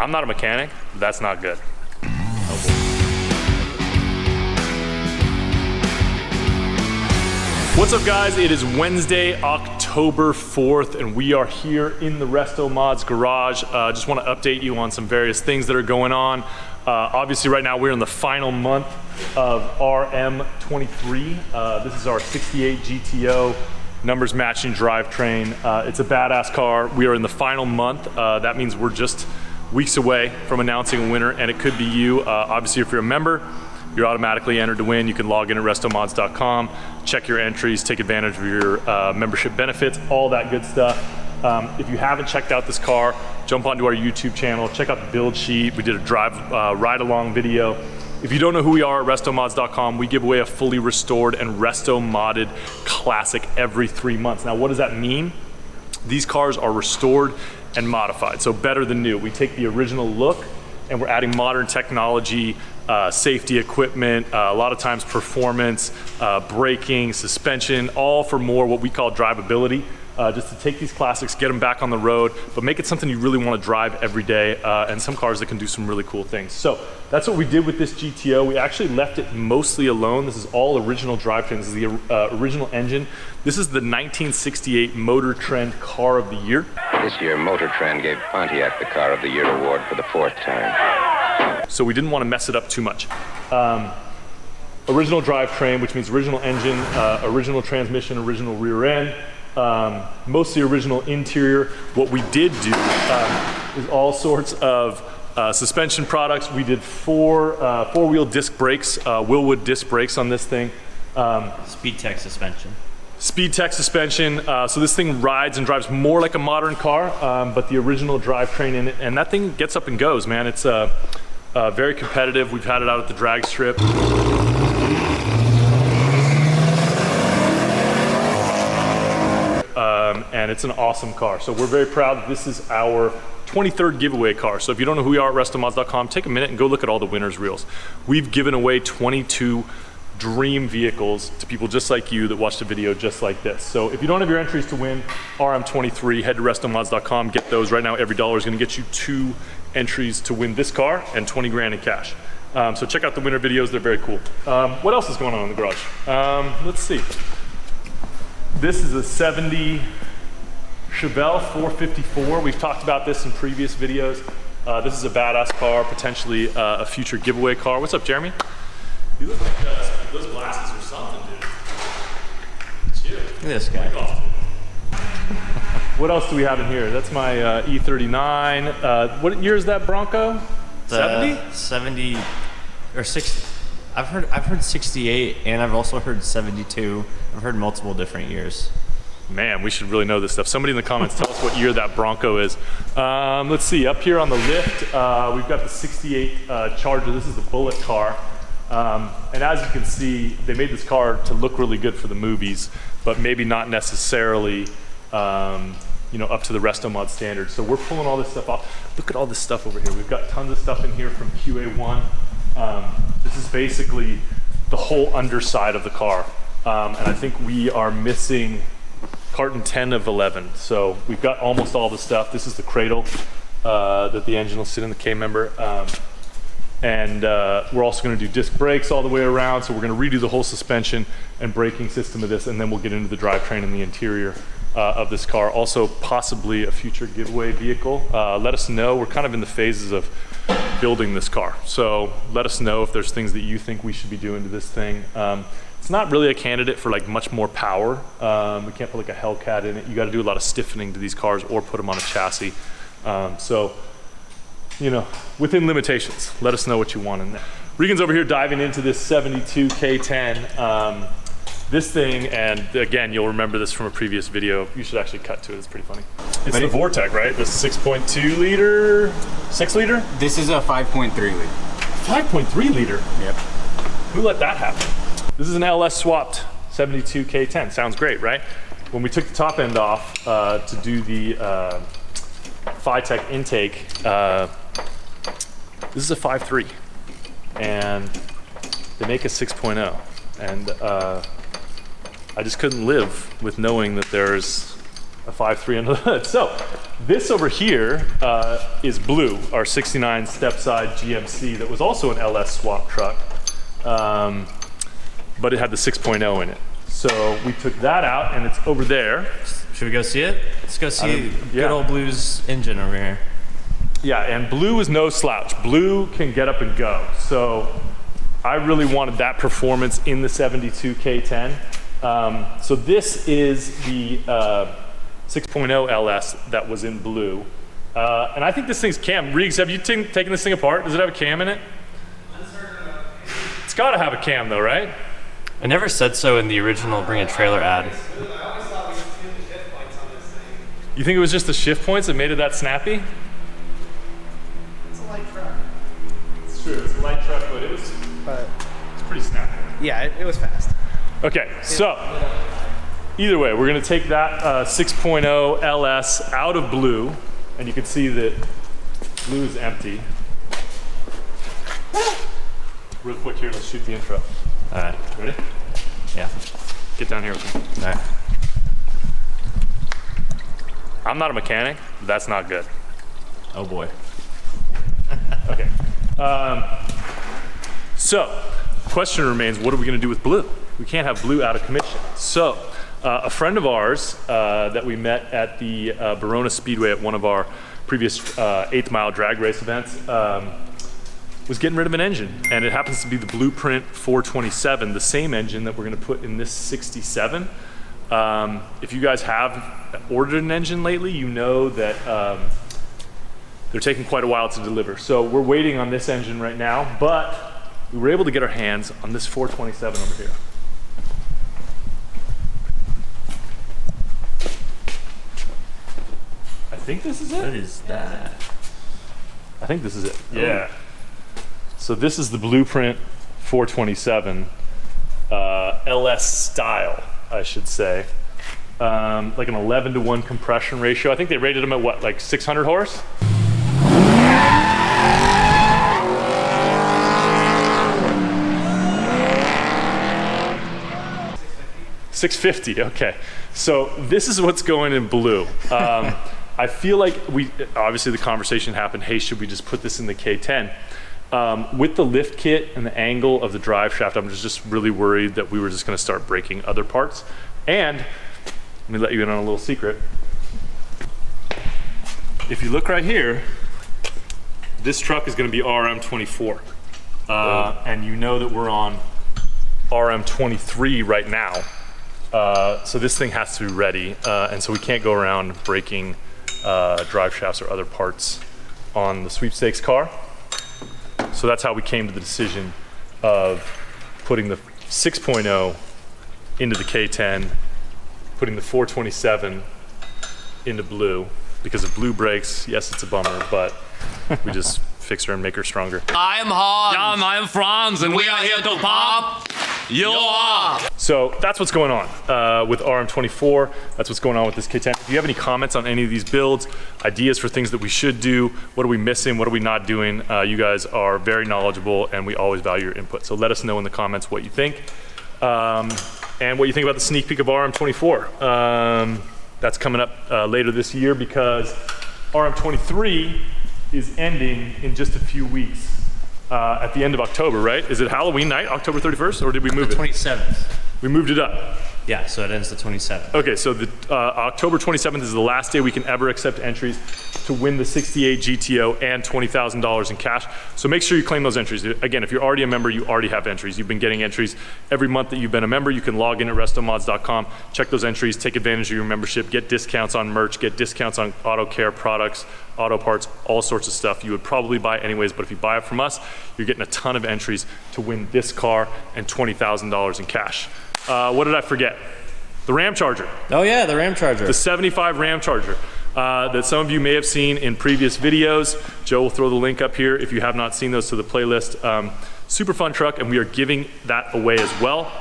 I'm not a mechanic, but that's not good. What's up guys, it is Wednesday, October 4th, and we are here in the RestoMods garage. Just want to update you on some various things that are going on. Obviously right now we're in the final month of RM24. This is our 68 GTO numbers matching drivetrain. It's a badass car. We are in the final month. That means we're just weeks away from announcing a winner, and it could be you. Obviously if you're a member, you're automatically entered to win. You can log in at RestoMods.com, check your entries, take advantage of your membership benefits, all that good stuff. If you haven't checked out this car, jump onto our YouTube channel, check out the build sheet. We did a ride along video. If you don't know who we are at RestoMods.com, we give away a fully restored and resto-modded classic every 3 months. Now, what does that mean? These cars are restored and modified, so better than new. We take the original look and we're adding modern technology, safety equipment, a lot of times performance, braking, suspension, all for more what we call drivability. Just to take these classics, get them back on the road, but make it something you really want to drive every day, and some cars that can do some really cool things. So that's what we did with this GTO. We actually left it mostly alone. This is all original drivetrain. This is the original engine. This is the 1968 Motor Trend Car of the Year. This year, Motor Trend gave Pontiac the Car of the Year award for the 4th time. So we didn't want to mess it up too much. Original drivetrain, which means original engine, original transmission, original rear end, mostly original interior. What we did do is all sorts of suspension products. We did four-wheel disc brakes, Willwood disc brakes on this thing. Speed Tech suspension. Speed Tech suspension, so this thing rides and drives more like a modern car, but the original drivetrain in it, and that thing gets up and goes, man. It's very competitive. We've had it out at the drag strip. And it's an awesome car. So we're very proud that this is our 23rd giveaway car. So if you don't know who we are at RestoMods.com, take a minute and go look at all the winners reels. We've given away 22 dream vehicles to people just like you that watched a video just like this. So if you don't have your entries to win RM23, head to RestoMods.com, get those. Right now every dollar is gonna get you 2 entries to win this car and 20 grand in cash. So check out the winner videos, they're very cool. What else is going on in the garage? Let's see. This is a 70 Chevelle 454. We've talked about this in previous videos. This is a badass car, potentially a future giveaway car. What's up, Jeremy? You look like those glasses or something, dude. It's you. Look at this guy. What else do we have in here? That's my E39. What year is that Bronco? 70? 70 or 60. I've heard 68, and I've also heard 72. I've heard multiple different years. Man, we should really know this stuff. Somebody in the comments tell us what year that Bronco is. Let's see, up here on the lift, we've got the 68 Charger. This is the Bullet car. And as you can see, they made this car to look really good for the movies, but maybe not necessarily you know, up to the RestoMod standards. So we're pulling all this stuff off. Look at all this stuff over here. We've got tons of stuff in here from QA1. This is basically the whole underside of the car. And I think we are missing carton 10 of 11. So we've got almost all the stuff. This is the cradle that the engine will sit in, the K member. And we're also gonna do disc brakes all the way around. So we're gonna redo the whole suspension and braking system of this, and then we'll get into the drivetrain and the interior of this car. Also possibly a future giveaway vehicle. Let us know. We're kind of in the phases of building this car. So let us know if there's things that you think we should be doing to this thing. It's not really a candidate for like much more power. We can't put like a Hellcat in it. You got to do a lot of stiffening to these cars or put them on a chassis. So, you know, within limitations, let us know what you want in there. Regan's over here diving into this 72 K-10. This thing, and again, you'll remember this from a previous video. You should actually cut to it, it's pretty funny. It's the Vortec, right? The 6.2 liter, 6 liter? This is a 5.3 liter. 5.3 liter? Yep. Who let that happen? This is an LS swapped 72 K-10. Sounds great, right? When we took the top end off to do the Phytech intake, this is a 5.3, and they make a 6.0, and I just couldn't live with knowing that there's a 5.3 under the hood. So this over here is blue, our 69 step-side GMC that was also an LS swap truck, but it had the 6.0 in it. So we took that out and it's over there. Should we go see it? Let's go see good old Blue's engine over here. Yeah, and Blue is no slouch. Blue can get up and go. So I really wanted that performance in the 72 K-10. So this is the 6.0 LS that was in blue. And I think this thing's cam. Reegs, have you taken this thing apart? Does it have a cam in it? It's gotta have a cam though, right? I never said so in the original Bring a Trailer ad. You think it was just the shift points that made it that snappy? It's a light truck. It's true, it's a light truck, but it's pretty snappy. Yeah, it was fast. Okay, so either way, we're gonna take that 6.0 LS out of blue, and you can see that blue is empty. Real quick here, let's shoot the intro. All right. Ready? Yeah. Get down here with me. All right. I'm not a mechanic, but that's not good. Oh boy. Okay. So, question remains, what are we gonna do with blue? We can't have blue out of commission. So, a friend of ours that we met at the Verona Speedway at one of our previous 8th mile drag race events was getting rid of an engine. And it happens to be the Blueprint 427, the same engine that we're gonna put in this 67. If you guys have ordered an engine lately, you know that they're taking quite a while to deliver. So we're waiting on this engine right now, but we were able to get our hands on this 427 over here. I think this is it. What is that? I think this is it. Yeah. So this is the Blueprint 427 LS style, I should say. Like an 11-to-1 compression ratio. I think they rated them at what, like 600 horse? $650, okay. So this is what's going in blue. I feel like obviously the conversation happened, hey, should we just put this in the K-10? With the lift kit and the angle of the drive shaft, I'm just really worried that we were just gonna start breaking other parts. And let me let you in on a little secret. If you look right here, this truck is gonna be RM24. And you know that we're on RM23 right now. So this thing has to be ready. And so we can't go around breaking drive shafts or other parts on the sweepstakes car. So that's how we came to the decision of putting the 6.0 into the K-10, putting the 427 into blue, because if blue breaks, yes, it's a bummer, but we just fix her and make her stronger. I am Hans. Yeah, I am Franz, and we are here to pop you up. So that's what's going on with RM24. That's what's going on with this K-10. If you have any comments on any of these builds, ideas for things that we should do, what are we missing, what are we not doing, you guys are very knowledgeable and we always value your input. So let us know in the comments what you think and what you think about the sneak peek of RM24. That's coming up later this year because RM23 is ending in just a few weeks. At the end of October, right? Is it Halloween night, October 31st, or did we move it? 27th. We moved it up. Yeah, so it ends the 27th. Okay, so the October 27th is the last day we can ever accept entries to win the 68 GTO and $20,000 in cash. So make sure you claim those entries. Again, if you're already a member, you already have entries. You've been getting entries every month that you've been a member. You can log in at RestoMods.com, check those entries, take advantage of your membership, get discounts on merch, get discounts on auto care products, auto parts, all sorts of stuff you would probably buy anyways, but if you buy it from us, you're getting a ton of entries to win this car and $20,000 in cash. What did I forget? The Ramcharger. Oh yeah, the Ramcharger. The 75 Ramcharger that some of you may have seen in previous videos. Joe will throw the link up here if you have not seen those to the playlist. Super fun truck, and we are giving that away as well.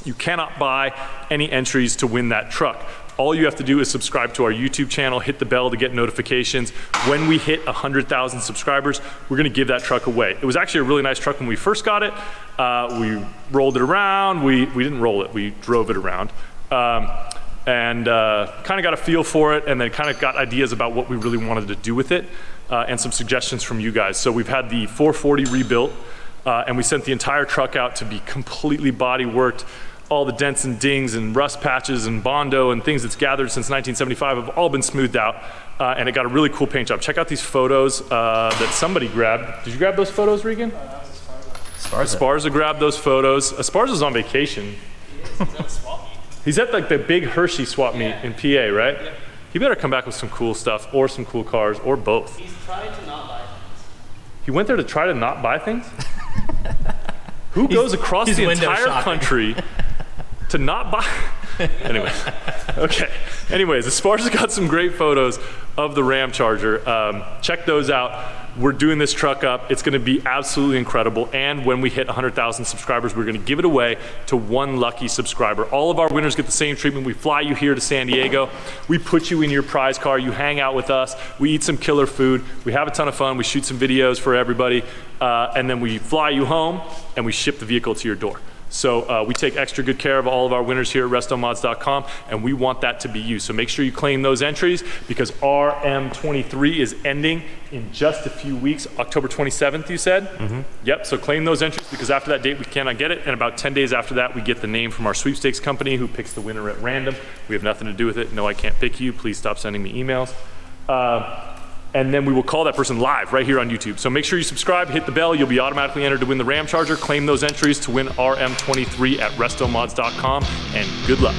You cannot buy any entries to win that truck. All you have to do is subscribe to our YouTube channel, hit the bell to get notifications. When we hit 100,000 subscribers, we're gonna give that truck away. It was actually a really nice truck when we first got it. We rolled it around. We didn't roll it, we drove it around. and kind of got a feel for it, and then kind of got ideas about what we really wanted to do with it, and some suggestions from you guys. So we've had the 440 rebuilt, and we sent the entire truck out to be completely body worked. All the dents and dings and rust patches and Bondo and things that's gathered since 1975 have all been smoothed out, and it got a really cool paint job. Check out these photos that somebody grabbed. Did you grab those photos, Regan? Esparza grabbed those photos. Esparza's on vacation. He's at like the big Hershey swap meet in PA, right? Yeah. He better come back with some cool stuff or some cool cars or both. He's trying to not buy things. He went there to try to not buy things? Who goes across the entire country to not buy? Anyway, okay. Anyways, Esparza's got some great photos of the Ramcharger. Check those out. We're doing this truck up. It's gonna be absolutely incredible. And when we hit 100,000 subscribers, we're gonna give it away to one lucky subscriber. All of our winners get the same treatment. We fly you here to San Diego. We put you in your prize car. You hang out with us. We eat some killer food. We have a ton of fun. We shoot some videos for everybody. And then we fly you home and we ship the vehicle to your door. So we take extra good care of all of our winners here at RestoMods.com, and we want that to be you. So make sure you claim those entries, because RM23 is ending in just a few weeks. October 27th, you said? Mm-hmm. Yep, so claim those entries, because after that date we cannot get it, and about 10 days after that we get the name from our sweepstakes company who picks the winner at random. We have nothing to do with it. No, I can't pick you. Please stop sending me emails. And then we will call that person live right here on YouTube. So make sure you subscribe, hit the bell. You'll be automatically entered to win the Ramcharger. Claim those entries to win RM23 at RestoMods.com, and good luck.